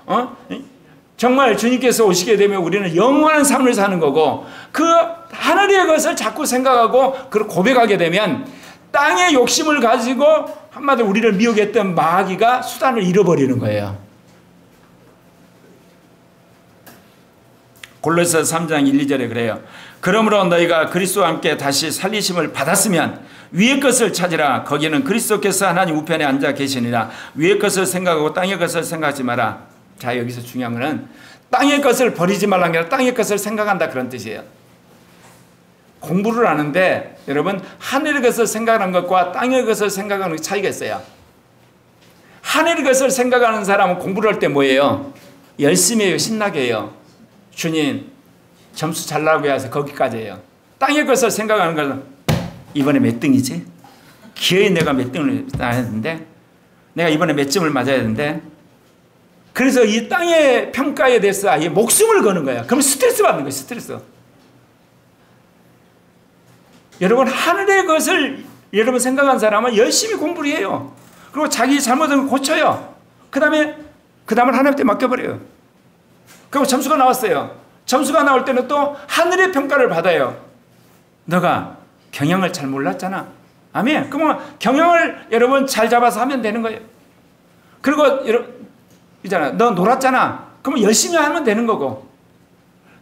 정말 주님께서 오시게 되면 우리는 영원한 삶을 사는 거고 그 하늘의 것을 자꾸 생각하고 그걸 고백하게 되면 땅의 욕심을 가지고 한마디로 우리를 미혹했던 마귀가 수단을 잃어버리는 거예요. 골로새서 3장 1, 2절에 그래요. 그러므로 너희가 그리스도와 함께 다시 살리심을 받았으면 위의 것을 찾으라. 거기는 그리스도께서 하나님 우편에 앉아 계시니라. 위의 것을 생각하고 땅의 것을 생각하지 마라. 자, 여기서 중요한 것은 땅의 것을 버리지 말라는 게 아니라 땅의 것을 생각한다 그런 뜻이에요. 공부를 하는데 여러분 하늘의 것을 생각하는 것과 땅의 것을 생각하는 것 차이가 있어요. 하늘의 것을 생각하는 사람은 공부를 할 때 뭐예요? 열심히 해요. 신나게 해요. 주님 점수 잘 나오게 해서 거기까지 해요. 땅의 것을 생각하는 것은 이번에 몇 등이지? 기어이 내가 몇 등을 따야 되는데 내가 이번에 몇 점을 맞아야 되는데 그래서 이 땅의 평가에 대해서 아예 목숨을 거는 거야. 그러면 스트레스 받는 거예요. 스트레스. 여러분 하늘의 것을 여러분 생각한 사람은 열심히 공부를 해요. 그리고 자기 잘못을 고쳐요. 그 다음에 하나님한테 맡겨버려요. 그리고 점수가 나왔어요. 점수가 나올 때는 또 하늘의 평가를 받아요. 너가 경영을 잘 몰랐잖아. 아멘. 그러면 경영을 여러분 잘 잡아서 하면 되는 거예요. 그리고 있잖아. 너 놀았잖아. 그러면 열심히 하면 되는 거고.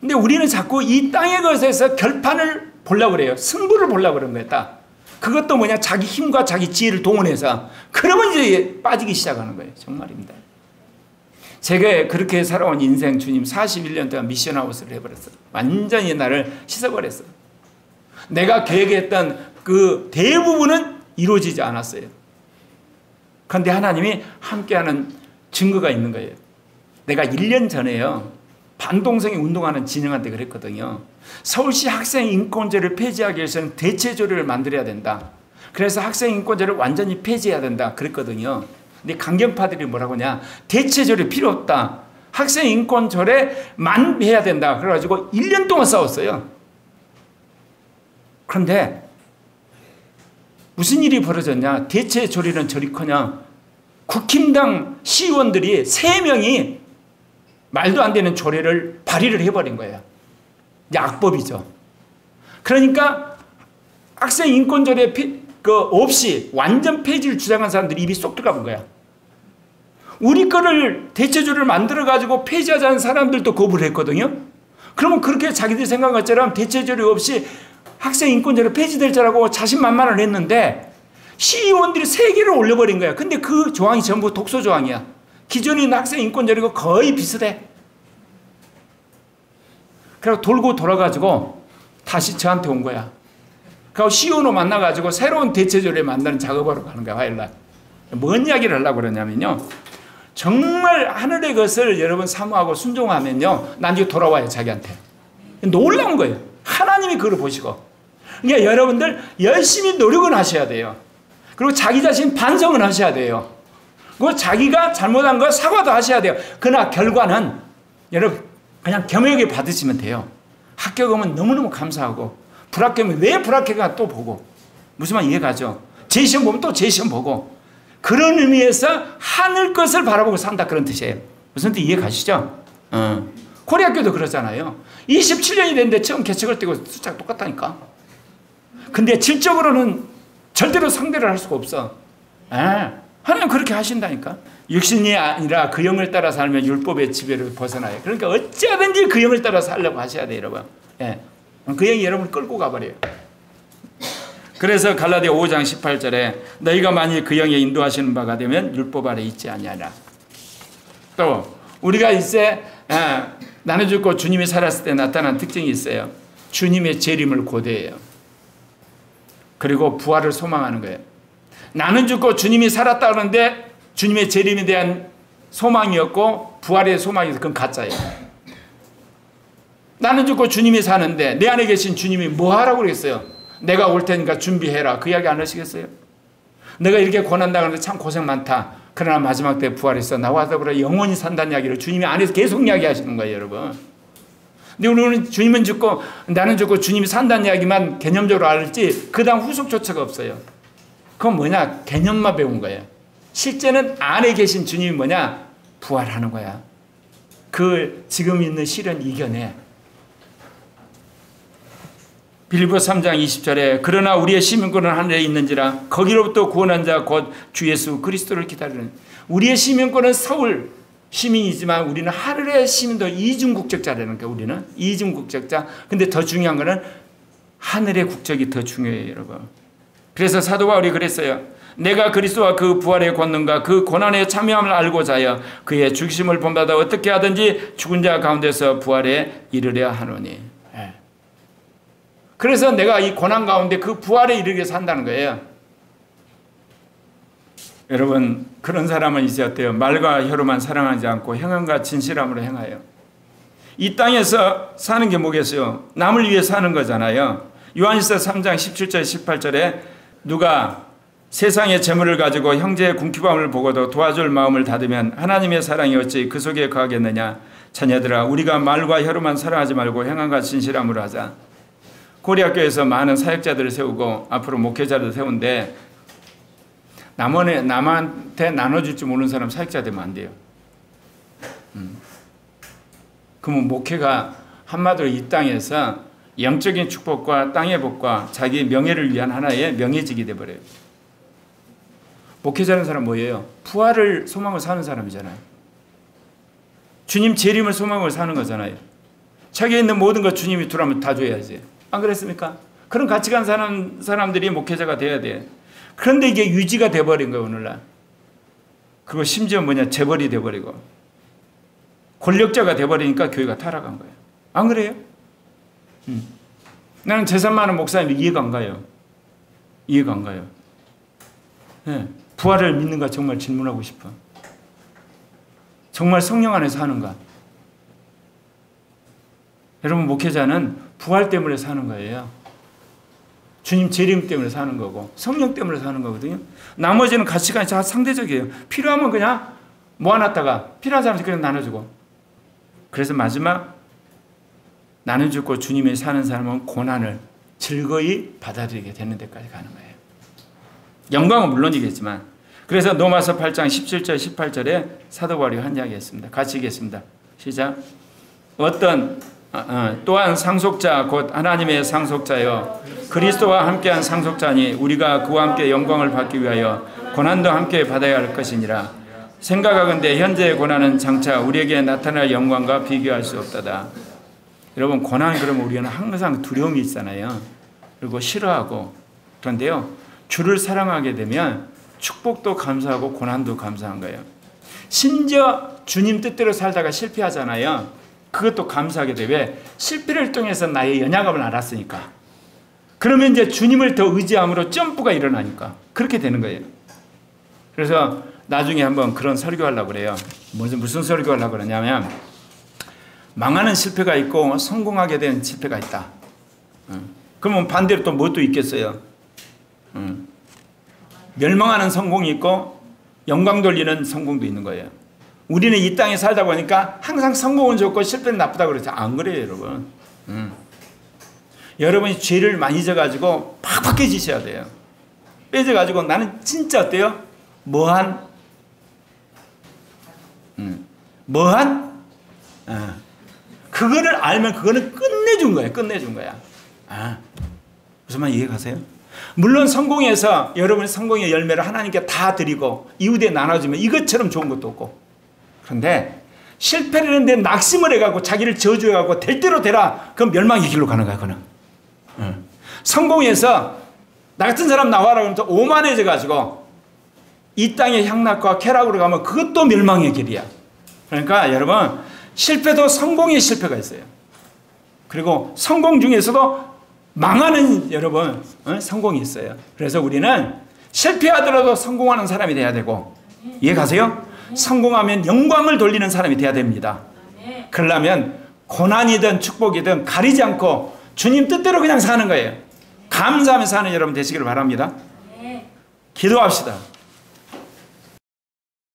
근데 우리는 자꾸 이 땅의 것에서 결판을 보려고 그래요. 승부를 보려고 그런 거예요. 딱. 그것도 뭐냐? 자기 힘과 자기 지혜를 동원해서. 그러면 이제 빠지기 시작하는 거예요. 정말입니다. 제가 그렇게 살아온 인생 주님 41년 동안 미션아웃을 해버렸어요. 완전히 나를 씻어버렸어요. 내가 계획했던 그 대부분은 이루어지지 않았어요. 그런데 하나님이 함께하는 증거가 있는 거예요. 내가 1년 전에요. 반동성이 운동하는 진영한테 그랬거든요. 서울시 학생인권제를 폐지하기 위해서는 대체조례를 만들어야 된다. 그래서 학생인권제를 완전히 폐지해야 된다. 그랬거든요. 근데 강경파들이 뭐라고 하냐. 대체조례 필요 없다. 학생인권조례만 해야 된다. 그래가지고 1년 동안 싸웠어요. 그런데 무슨 일이 벌어졌냐. 대체조례는 저리커녕 국힘당 시의원들이 3명이 말도 안 되는 조례를 발의를 해버린 거예요. 이제 악법이죠. 그러니까 학생인권조례 없이 완전 폐지를 주장한 사람들이 입이 쏙 들어가 본 거야. 우리 거를 대체조례를 만들어가지고 폐지하자는 사람들도 거부를 했거든요. 그러면 그렇게 자기들 생각한 것처럼 대체조례 없이 학생인권조례 폐지될 줄 알고 자신만만을 했는데 시의원들이 3개를 올려버린 거야. 근데 그 조항이 전부 독소 조항이야. 기존에 있는 학생인권조례가 거의 비슷해. 그래서 돌고 돌아가지고 다시 저한테 온 거야. 그리고 시의원을 만나가지고 새로운 대체조례 만드는 작업하러 가는 거야. 화요일날. 뭔 이야기를 하려고 그러냐면요. 정말 하늘의 것을 여러분 사모하고 순종하면요. 나중에 돌아와요. 자기한테. 놀라운 거예요. 하나님이 그걸 보시고. 그러니까 여러분들 열심히 노력은 하셔야 돼요. 그리고 자기 자신 반성은 하셔야 돼요. 그리고 자기가 잘못한 거 사과도 하셔야 돼요. 그러나 결과는 여러분 그냥 겸허하게 받으시면 돼요. 합격하면 너무너무 감사하고, 불합격하면 왜 불합격인가 또 보고, 무슨 말 이해가죠? 제 시험 보면 또 제 시험 보고, 그런 의미에서 하늘 것을 바라보고 산다, 그런 뜻이에요. 무슨 뜻 이해가시죠? 고려학교도 그러잖아요. 27년이 됐는데 처음 개척을 떼고 숫자가 똑같다니까. 근데 질적으로는 절대로 상대를 할 수가 없어. 하나님 그렇게 하신다니까. 육신이 아니라 그 영을 따라 살면 율법의 지배를 벗어나요. 그러니까 어찌하든지 그 영을 따라 살려고 하셔야 돼요, 여러분. 그 영이 여러분을 끌고 가버려요. 그래서 갈라디아 5장 18절에 너희가 만일 그 영에 인도하시는 바가 되면 율법 아래 있지 아니하라. 또 우리가 이제 나는 죽고 주님이 살았을 때 나타난 특징이 있어요. 주님의 재림을 고대해요. 그리고 부활을 소망하는 거예요. 나는 죽고 주님이 살았다 그러는데 주님의 재림에 대한 소망이었고 부활의 소망이 그건 가짜예요. 나는 죽고 주님이 사는데 내 안에 계신 주님이 뭐 하라고 그랬어요? 내가 올 테니까 준비해라. 그 이야기 안 하시겠어요? 내가 이렇게 고난당하는데 참 고생 많다. 그러나 마지막 때 부활해서 나와 더불어 영원히 산다는 이야기를 주님이 안에서 계속 이야기하시는 거예요, 여러분. 근데 우리는 주님은 죽고 나는 죽고 주님이 산다는 이야기만 개념적으로 알지 그 다음 후속 조처가 없어요. 그건 뭐냐? 개념만 배운 거예요. 실제는 안에 계신 주님이 뭐냐? 부활하는 거야. 그 지금 있는 시련 이겨내. 빌립보 3장 20절에 그러나 우리의 시민권은 하늘에 있는지라 거기로부터 구원한 자 곧 주 예수 그리스도를 기다리는. 우리의 시민권은 서울 시민이지만 우리는 하늘의 시민도 이중 국적자라는 거예요. 우리는 이중 국적자. 근데 더 중요한 거는 하늘의 국적이 더 중요해요, 여러분. 그래서 사도 바울이 그랬어요. 내가 그리스도와 그 부활의 권능과 그 고난에 참여함을 알고자 하여 그의 죽으심을 본받아 어떻게 하든지 죽은 자 가운데서 부활에 이르려 하노니. 그래서 내가 이 고난 가운데 그 부활에 이르게 산다는 거예요. 여러분 그런 사람은 이제 어때요? 말과 혀로만 사랑하지 않고 행함과 진실함으로 행하여. 이 땅에서 사는 게 뭐겠어요? 남을 위해 사는 거잖아요. 요한일서 3장 17절 18절에 누가 세상의 재물을 가지고 형제의 궁핍함을 보고도 도와줄 마음을 닫으면 하나님의 사랑이 어찌 그 속에 거하겠느냐. 자녀들아 우리가 말과 혀로만 사랑하지 말고 행함과 진실함으로 하자. 고려학교에서 많은 사역자들을 세우고 앞으로 목회자를 세운데 남한테 나눠줄 줄 모르는 사람 사역자 되면 안 돼요. 그러면 목회가 한마디로 이 땅에서 영적인 축복과 땅의 복과 자기 명예를 위한 하나의 명예직이 돼버려요. 목회자라는 사람 뭐예요? 부활을 소망을 사는 사람이잖아요. 주님 재림을 소망을 사는 거잖아요. 자기에 있는 모든 것 주님이 두라면 다 줘야지. 안 그랬습니까? 그런 가치관 사는 사람들이 목회자가 돼야 돼. 그런데 이게 유지가 돼버린 거예요, 오늘날. 그리고 심지어 뭐냐, 재벌이 돼버리고 권력자가 돼버리니까 교회가 타락한 거예요. 안 그래요? 나는 재산 많은 목사님 이해가 안 가요. 이해가 안 가요. 네. 부활을 믿는가 정말 질문하고 싶어. 정말 성령 안에서 하는가? 여러분 목회자는 부활 때문에 사는 거예요. 주님 재림 때문에 사는 거고 성령 때문에 사는 거거든요. 나머지는 가치관이 다 상대적이에요. 필요하면 그냥 모아놨다가 필요한 사람한테 그냥 나눠주고. 그래서 마지막 나는 죽고 주님이 사는 사람은 고난을 즐거이 받아들이게 되는 데까지 가는 거예요. 영광은 물론이겠지만. 그래서 로마서 8장 17절 18절에 사도 바울이 한 이야기 했습니다. 같이 읽겠습니다. 시작. 또한 상속자 곧 하나님의 상속자여 그리스도와 함께한 상속자니 우리가 그와 함께 영광을 받기 위하여 고난도 함께 받아야 할 것이니라. 생각하건대 현재의 고난은 장차 우리에게 나타날 영광과 비교할 수 없다다. 여러분 고난 그러면 우리는 항상 두려움이 있잖아요. 그리고 싫어하고. 그런데요 주를 사랑하게 되면 축복도 감사하고 고난도 감사한 거예요. 심지어 주님 뜻대로 살다가 실패하잖아요. 그것도 감사하게 돼. 왜? 실패를 통해서 나의 연약함을 알았으니까. 그러면 이제 주님을 더 의지함으로 점프가 일어나니까 그렇게 되는 거예요. 그래서 나중에 한번 그런 설교하려고 그래요. 무슨 설교하려고 그러냐면 망하는 실패가 있고 성공하게 된 실패가 있다. 그러면 반대로 또 뭐 또 있겠어요? 멸망하는 성공이 있고 영광 돌리는 성공도 있는 거예요. 우리는 이 땅에 살다 보니까 항상 성공은 좋고 실패는 나쁘다고 그러죠. 안 그래요, 여러분. 여러분이 죄를 많이 져가지고 팍팍 깨지셔야 돼요. 빼져가지고 나는 진짜 어때요? 뭐한? 그거를 알면 그거는 끝내준 거예요. 끝내준 거야. 무슨 말 이해가세요? 물론 성공해서 여러분의 성공의 열매를 하나님께 다 드리고 이웃에 나눠주면 이것처럼 좋은 것도 없고, 그런데 실패를 했는데 낙심을 해갖고 자기를 저주해갖고 될 대로 되라, 그럼 멸망의 길로 가는 거야. 그는 성공해서 나 같은 사람 나와라 그러면서 오만해져가지고 이 땅의 향락과 쾌락으로 가면 그것도 멸망의 길이야. 그러니까 여러분, 실패도 성공의 실패가 있어요. 그리고 성공 중에서도 망하는 여러분 성공이 있어요. 그래서 우리는 실패하더라도 성공하는 사람이 돼야 되고, 이해 가세요? 성공하면 영광을 돌리는 사람이 돼야 됩니다. 그러려면 고난이든 축복이든 가리지 않고 주님 뜻대로 그냥 사는 거예요. 감사하며 사는 여러분 되시기를 바랍니다. 기도합시다.